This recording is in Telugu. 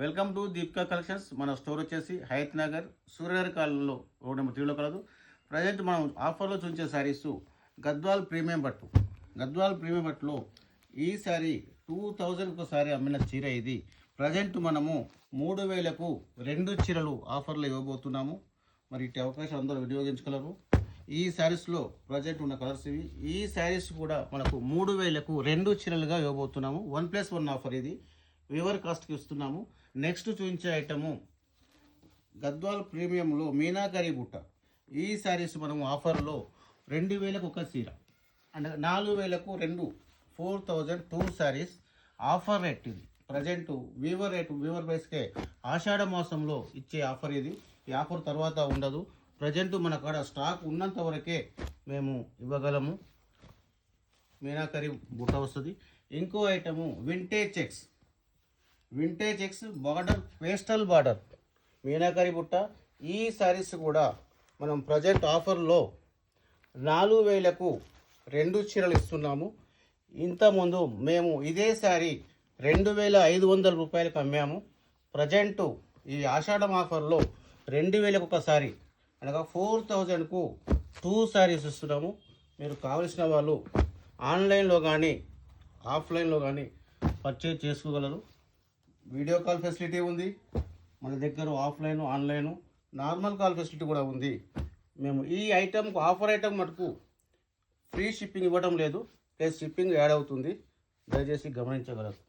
Welcome to Deepika collections. మన స్టోర్ వచ్చేసి హయత్ నగర్ సూర్యనగర్ కాలనీలో రోడ్ నెంబర్ 3లో కలదు. ప్రజెంట్ మనం ఆఫర్లో చూసే శారీస్ గద్వాల్ ప్రీమియం పట్టు. గద్వాల్ ప్రీమియం పట్టులో ఈ శారీ 2000కు సారీ అమ్మిన చీర ఇది. ప్రజెంట్ మనము 3000కు 2 చీరలు ఆఫర్లో ఇవ్వబోతున్నాము. మరి ఇటు అవకాశం అందరూ వినియోగించగలరు. ఈ శారీస్లో ప్రజెంట్ ఉన్న కలర్స్ ఇవి. ఈ శారీస్ కూడా మనకు 3000కు 2 చీరలుగా ఇవ్వబోతున్నాము. 1+1 ఆఫర్ ఇది. వివర్ కాస్ట్కి ఇస్తున్నాము. నెక్స్ట్ చూపించే ఐటము గద్వాల్ ప్రీమియంలో మీనాకరీ బుట్ట. ఈ శారీస్ మనము ఆఫర్లో 2000కు ఒక చీర అంటే 4000కు 2 4002 శారీస్ ఆఫర్ రేట్ ఇది. ప్రజెంట్ వీవర్ ప్రైస్కే ఆషాఢ మాసంలో ఇచ్చే ఆఫర్ ఇది. ఈ ఆఫర్ తర్వాత ఉండదు. ప్రజెంట్ మన కాడ స్టాక్ ఉన్నంత వరకే మేము ఇవ్వగలము. మీనాకరీ బుట్ట వస్తుంది. ఇంకో item vintage checks border, pastel border meenakari బుట్ట. ఈ శారీస్ కూడా మనం ప్రజెంట్ ఆఫర్లో 4000కు 2 చీరలు ఇస్తున్నాము. ఇంతకుముందు మేము ఇదే శారీ 2500 రూపాయలకు అమ్మాము. ప్రజెంట్ ఈ ఆషాఢం ఆఫర్లో 2000కు ఒక సారీ అనగా 4000కు 2 శారీస్ ఇస్తున్నాము. మీరు కావలసిన వాళ్ళు ఆన్లైన్లో కానీ ఆఫ్లైన్లో కానీ పర్చేజ్ చేసుకోగలరు. వీడియో కాల్ ఫెసిలిటీ ఉంది మన దగ్గర. Offline online normal call facility కూడా ఉంది. మేము ఈ ఐటమ్కు ఆఫర్ ఐటమ్ మటుకు ఫ్రీ షిప్పింగ్ ఇవ్వడం లేదు, ప్లస్ షిప్పింగ్ యాడ్ అవుతుంది. దయచేసి గమనించగలరు.